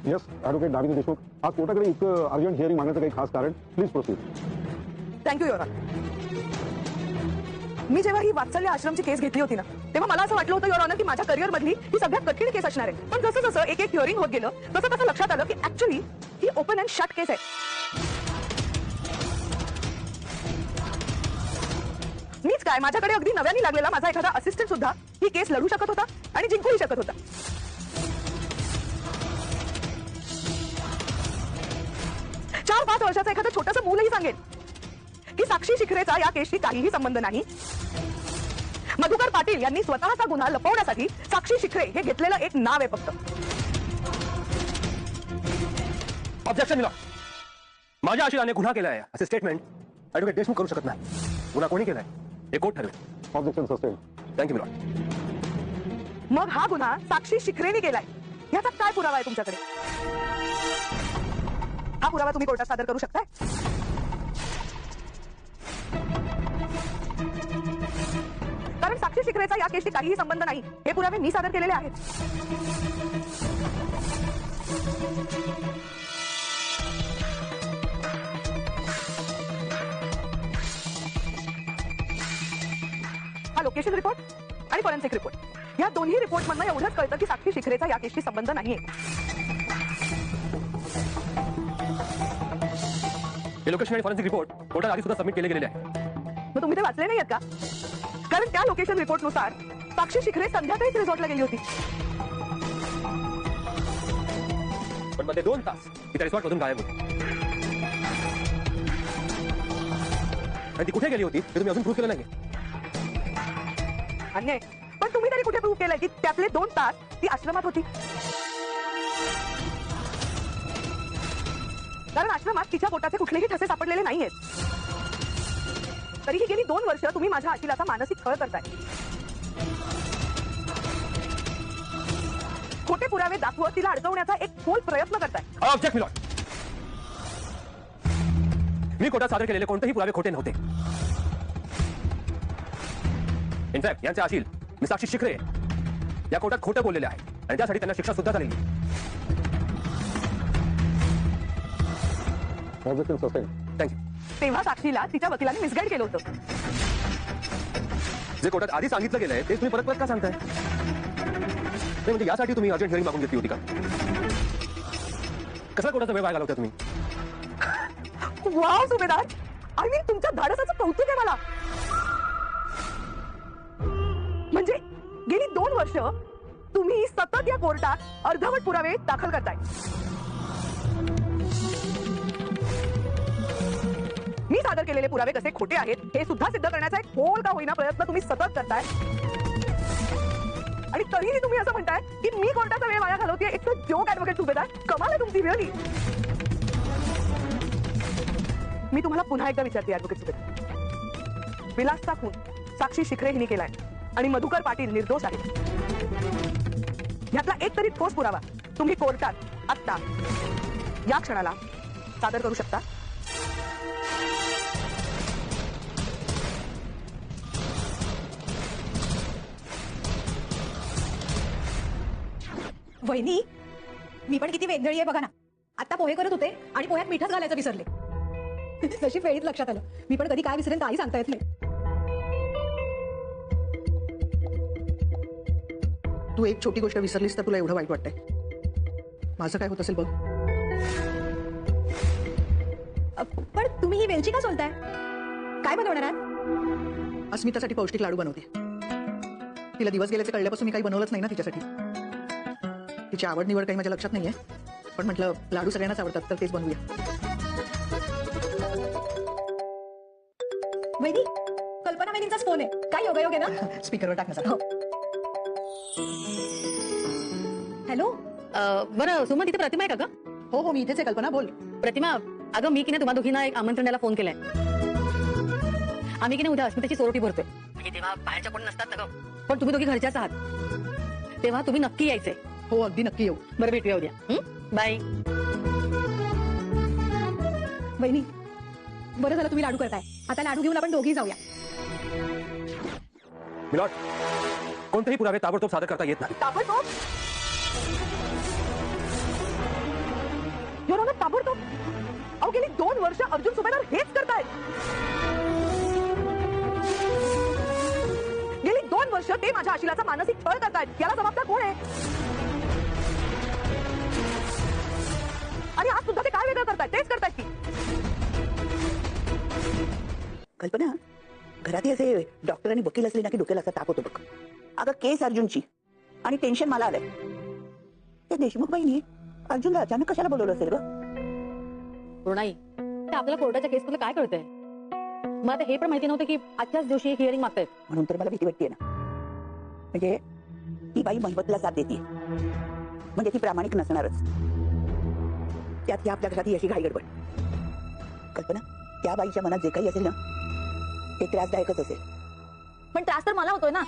Yes advocate Damini Deshmukh, आज कोर्टाकडे इतकं urgent hearing मागण्याचं काही खास कारण? Please proceed. Thank you your honour. मी जेव्हा ही वात्सल्य आश्रमची केस घेतली होती ना, तेव्हा मला असं वाटलं होतं युअर ऑनर की माझ्या करिअर मधली ही सगळ्यात कठीण केस असणार आहे. पण जसं जसं एक एक हिअरिंग होत गेलं तसं तसं लक्षात आलं की ऍक्च्युली ही ओपन अँड शट केस आहे. मीच काय, माझ्याकडे अगदी नव्याने लागलेला माझा एखादा असिस्टंट सुद्धा ही केस लढू शकत होता आणि जिंकूही शकत होता. 4-5 वर्षाचा एखादं छोटंसं मुलंही सांगेल की साक्षी शिखरेचा या केसशी काहीही संबंध नाही. मधुकर पाटील यांनी स्वतःचा गुन्हा लपवण्यासाठी साक्षी शिखरे हे घेतलेलं एक नाव आहे फक्त. ऑब्जेक्शन मिलॉर्ड, माझ्या आशिलाने गुन्हा केला आहे असे स्टेटमेंट ॲडव्होकेट देशमुख करू शकत नाही. गुन्हा कोणी केलाय हे कोर्ट ठरवेल. Objection sustain. Thank you my lord. मग हा गुन्हा साक्षी शिखरेने केलाय याचा काय पुरावा आहे तुमच्याकडे? हा पुरावा तुम्ही कोर्टात सादर करू शकताय? कारण साक्षी शिखरेचा या केसशी काहीही संबंध नाही हे पुरावे मी सादर केलेले आहेत. हा लोकेशन रिपोर्ट आणि फॉरेन्सिक रिपोर्ट या दोन्ही रिपोर्ट मधनं एवढंच कळतं की साक्षी शिखरेचा या केसशी संबंध नाहीये. हे लोकेशन आणि फॉरेन्सिक रिपोर्ट कोर्टात आधी सुद्धा सबमिट केले गेलेले आहे. मग तुम्ही ते वाचले नाहीयेत का? कारण त्या लोकेशन रिपोर्टनुसार साक्षी शिखरे संध्याकाळीच रिसॉर्टला गेली होती. पण मध्ये 2 तास ती त्या रिसॉर्ट मधून गायब होती. आणि ती कुठे गेली होती हे तुम्ही अजून प्रूव्ह केलं नाही. अन्याय. पण तुम्ही तरी कुठे प्रूव्ह केलंय की त्यातले 2 तास ती आश्रमात होती? कारण आश्रमात तिच्या पोटाचे कुठलेही ठसे सापडलेले नाहीयेत. तरीही गेली 2 वर्ष तुम्ही माझ्या आशिलाचा मानसिक छळ करताय. खोटे पुरावे दाखवत तिला अडकवण्याचा एक खोल प्रयत्न करताय. ऑब्जेक्ट मिलॉर्ड, मी कोर्टात सादर केलेले कोणतेही पुरावे खोटे नव्हते. इनफॅक्ट यांचे आशील मी साक्षी शिखरे या कोर्टात खोटं बोललेले आहे आणि त्यासाठी त्यांना शिक्षा सुद्धा झालेली. Objection sustain. थँक्यू. तेव्हा साक्षीला तिच्या वकिलाने मिसगाईड केलं होतं. जे कोर्टात आधी सांगितलं गेलंय तेच तुम्ही परत परत का सांगताय? नाही म्हणजे यासाठी तुम्ही अर्जंट हिअरिंग मागून घेतली होती का? कसा कोर्टाचा वेळ वाया घालवता तुम्ही? वाव सुभेदार, आय मीन तुमच्या धाडसाचं कौतुक आहे मला. म्हणजे गेली 2 वर्ष तुम्ही सतत या कोर्टात अर्धवट पुरावे दाखल करताय. मी सादर केलेले पुरावे कसे खोटे आहेत हे सुद्धा सिद्ध करण्याचा एक खोल का होईना प्रयत्न तुम्ही सतत करताय. आणि तरीही तुम्ही असं म्हणताय की मी कोर्टाचा वेळ वाया घालवतेय. इट्स अ जोक ॲडव्होकेट सुभेदार. कमाल आहे तुमची रिअली. मी तुम्हाला पुन्हा एकदा विचारते ॲडव्होकेट सुभेदार, विलासचा खून साक्षी शिखरे हिने केलाय आणि मधुकर पाटील निर्दोष आहे. यातला एक तरी ठोस पुरावा तुम्ही कोर्टात आत्ता या क्षणाला सादर करू शकता? वहिनी, मी पण किती वेंधळी आहे बघा ना. आता पोहे करत होते आणि पोह्यात मीठच घालायचं विसरले. तशी वेळीच लक्षात आलं. मी पण कधी काय विसरेन काही सांगता येत नाही. तू एक छोटी गोष्ट विसरलीस तर तुला एवढं वाईट वाटतंय. माझं काय होत असेल बघ. पण तुम्ही ही वेलची का सोलताय? काय बनवणार आहात? अस्मितासाठी पौष्टिक लाडू बनवते. तिला दिवस गेल्याचे कळल्यापासून मी काही बनवलंच नाही ना तिच्यासाठी. तिची आवड निवड काही माझ्या लक्षात नाहीये, पण म्हटलं लाडू सगळ्यांनाच आवडतात तर तेच बनवूया. वहिनी, कल्पना वहिनींचाच फोन आहे. काय योगायोग आहे ना. स्पीकरवर टाक ना. हो. हॅलो. बरं सुमन, तिथे प्रतिमा आहे का ग? हो हो, मी इथेच आहे. कल्पना बोल. प्रतिमा, अगं मी की नाही तुम्हा दोघींना एक आमंत्रण द्यायला फोन केलाय. आम्ही की नाही उद्या अस्मिताची सोरटी भरतोय. म्हणजे तेव्हा बाहेरच्या कोणी नसतात ना ग, पण तुम्ही दोघी घरच्याच आहात. तेव्हा तुम्ही नक्की यायचंय. हो अगदी नक्की येऊ. बरं, भेटूया उद्या. बाय. वहिनी, बरं झालं तुम्ही लाडू करताय. आता लाडू घेऊन आपण दोघी जाऊया. मिलॉर्ड, कोणतेही पुरावे ताबडतोब सादर करता येत नाही. ताबडतोब? युअर ऑनर ताबडतोब अहो गेली 2 वर्ष अर्जुन सुभेदार हेच करतायत. गेली 2 वर्ष ते माझ्या आशिलाचा मानसिक छळ करतायत. याला जबाबदार कोण आहे? आणि आज सुद्धा ते काय वेगळं करतायत? तेच करतायत की. कल्पना, घरात असे डॉक्टर आणि वकील असले ना की डोक्याला असा ताप होतो बघ. अगं केस अर्जुनची आणि टेन्शन मला आलंय. त्या देशमुख बाईनी अर्जुनला अचानक कशाला बोलवलं असेल ग? नाही ते आपल्याला कोर्टाच्या केस मध्ये काय कळतंय? मग आता हे पण माहिती नव्हतं की आजच्याच दिवशी हिअरिंग मागतायत. म्हणून तर मला भीती वाटते ना. म्हणजे ती बाई मनवतला साथ देते, म्हणजे ती प्रामाणिक नसणारच. त्यात ही आपल्या घरात ही अशी घाई गडबड. कल्पना, त्या बाईच्या मनात जे काही असेल ना ते त्रासदायकच असेल. पण त्रास तर मला होतोय ना.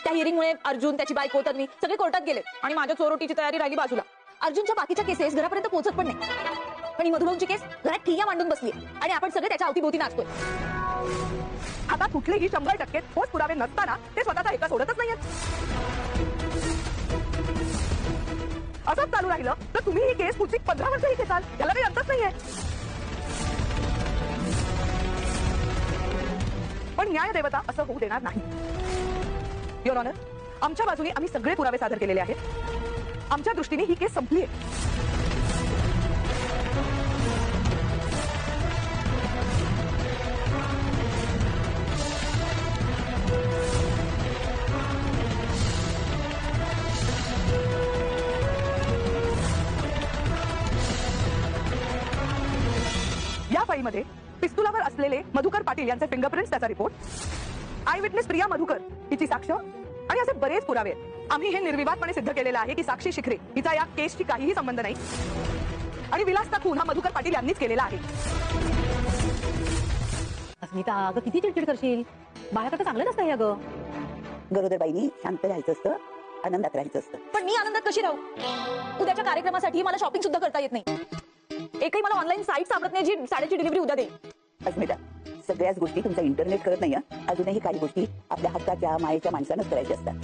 त्या हिअरिंगमुळे अर्जुन, त्याची बायको, तन्वी सगळे कोर्टात गेले आणि माझ्या चोरोटीची तयारी राहिली बाजूला. अर्जुनच्या बाकीच्या केसेस घरापर्यंत पोहोचत पण नाही. पण ही मधुभाऊंची केस घरात ठिय्या मांडून बसली आणि आपण सगळे त्याच्या अवतीभोवती नाचतोय. आता कुठलेही 100% ठोस पुरावे नसताना ते स्वतःचा एका सोडतच नाहीयेत. असंच चालू राहिलं तर तुम्ही ही केस पुढची 15 वर्षही घेताल. याला काही अर्थच नाहीये. पण न्याय देवता असं होऊ देणार नाही. युअर ऑनर, आमच्या बाजूने आम्ही सगळे पुरावे सादर केलेले आहेत. आमच्या दृष्टीने ही केस संपली आहे. या फाईलमध्ये पिस्तुलावर असलेले मधुकर पाटील यांचे फिंगरप्रिंट्स, त्याचा report, I witness Priya Madhukar हिची साक्ष आणि असे बरेच पुरावे आहेत. आम्ही हे निर्विवादपणे सिद्ध केलेलं आहे की साक्षी शिखरे हिचा या केसशी काहीही संबंध नाही आणि विलासचा खून हा मधुकर पाटील यांनीच केलेला आहे. अस्मिता, अगं किती चिडचिड करशील? बाळाकडे चांगलं नसतं हे अगं. गरोदर बाईनी शांत राहायचं असतं, आनंदात राहायचं असतं. पण मी आनंदात कशी राहू? उद्याच्या कार्यक्रमासाठी मला शॉपिंग सुद्धा करता येत नाही. एकही मला ऑनलाईन साईट सापडत नाही जी साड्याची डिलिव्हरी उद्या देईल. अस्मिता, सगळ्याच गोष्टी तुमचा इंटरनेट करत नाही. अजूनही काही गोष्टी आपल्या हक्काच्या मायेच्या माणसानंच करायच्या असतात.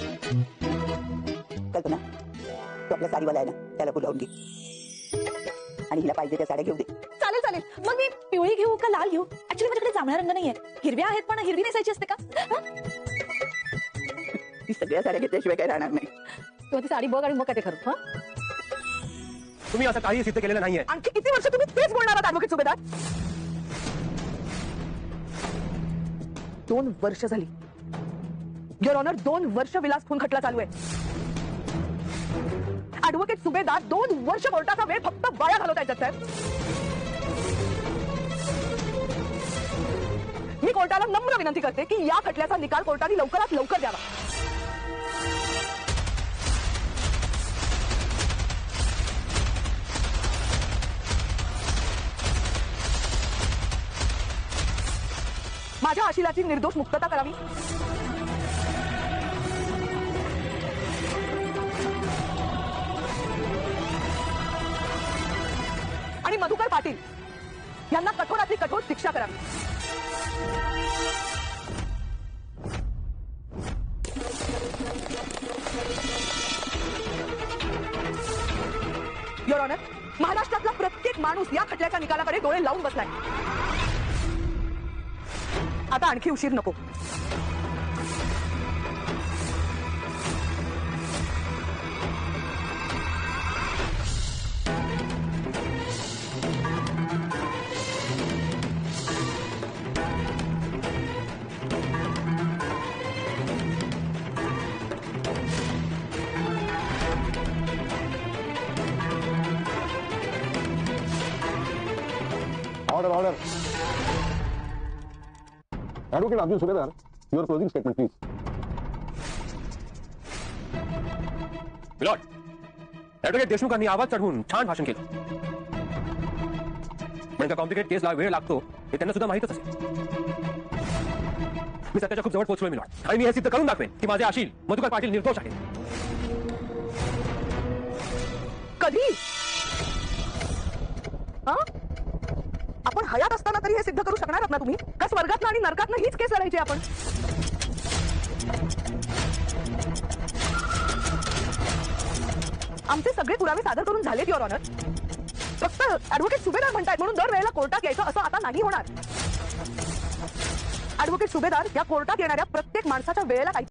कल्पना, तू आपल्या साडीवाला आहे ना, त्याला बोलावून घे आणि हिला पाहिजे त्या साड्या घेऊ दे. चालेल चालेल. मग मी पिवळी घेऊ का लाल घेऊ? ऍक्च्युली माझ्याकडे जांभळा रंग नाहीये. हिरव्या आहेत पण हिरवी नेसायची असते का? ती सगळ्या साड्या घेतल्याशिवाय काय राहणार नाही. तू ती साडी बघ आणि मग काय ते खरं. हं? तुम्ही असं काही सिद्ध केलेलं नाहीये. आणखी किती वर्ष तुम्ही तेच बोलणार आहात ऍडव्होकेट सुभेदार? 2 वर्ष झाली. युअर ऑनर, 2 वर्ष विलास खून खटला चालू आहे. ऍडव्होकेट सुभेदार 2 वर्ष कोर्टाचा वेळ फक्त वाया घालवतायत साहेब. मी कोर्टाला नम्र विनंती करते की या खटल्याचा निकाल कोर्टाने लवकरात लवकर द्यावा. माझ्या आशिलाची निर्दोष मुक्तता करावी आणि मधुकर पाटील यांना कठोरातली कठोर शिक्षा करावी. युअर ऑनर, महाराष्ट्रातला प्रत्येक माणूस या खटल्याच्या निकालाकडे डोळे लावून बसलाय. आता आणखी उशीर नको. Order order. Advocate Arjun Subedar, your closing statement, please. My lord, advocate देशमुखांनी आवाज चढवून छान भाषण केलं. पण त्या कॉम्प्लिकेट केसला वेळ लागतो हे त्यांना सुद्धा माहितच असेल. मी सत्याच्या खूप जवळ पोहोचलोय मिलॉर्ड, आणि मी हे सिद्ध करून दाखवेन की माझे आशील मधुकर पाटील निर्दोष आहे. कधी? आपण हयात असताना तरी हे सिद्ध करू शकणार आहात ना तुम्ही? का स्वर्गातनं आणि नरकातनं हीच केस लढायची आपण? आमचे सगळे पुरावे सादर करून झालेत युअर ऑनर. फक्त ऍडव्होकेट सुभेदार म्हणतात म्हणून दरवेळेला कोर्टात यायचं असं आता नाही होणार. ऍडव्होकेट सुभेदार या कोर्टात येणाऱ्या प्रत्येक माणसाच्या वेळेला काही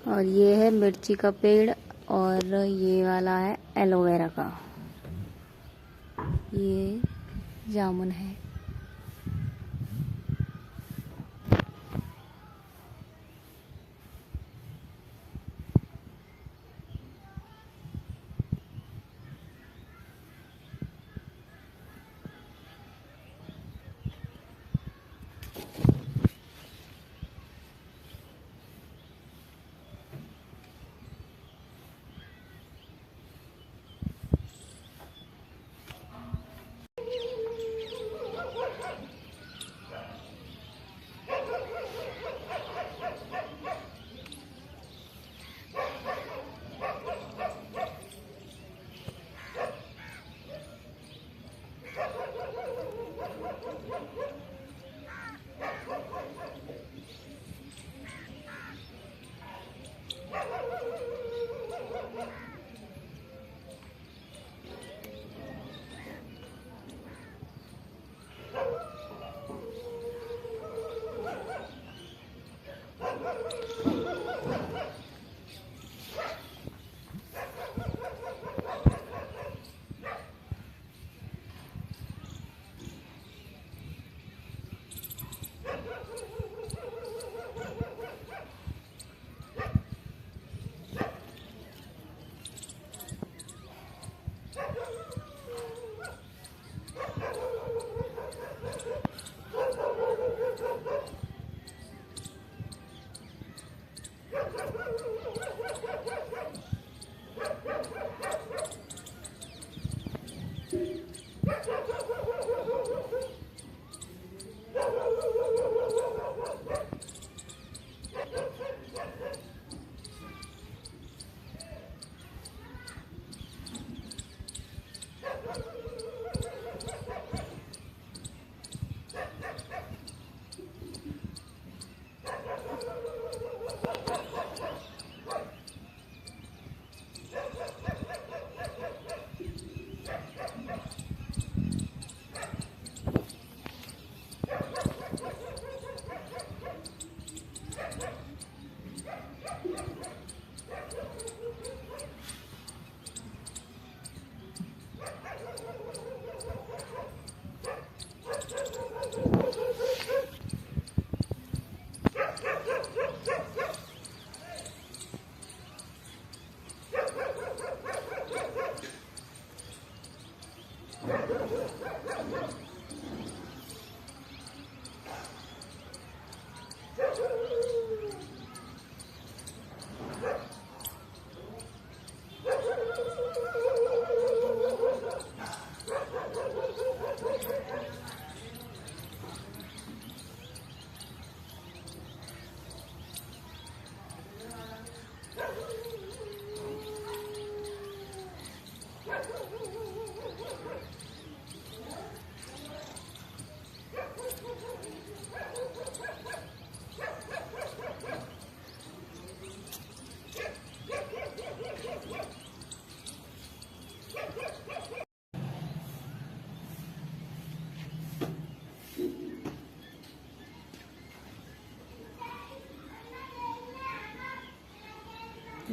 और ये है मिर्ची का पेड़ और ये वाला है एलोवेरा का, ये जामुन है।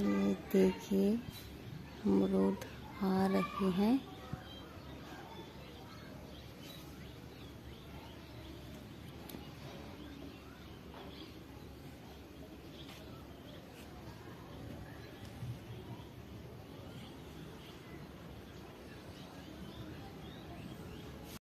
ये देखिए अमरूद आ रहे हैं।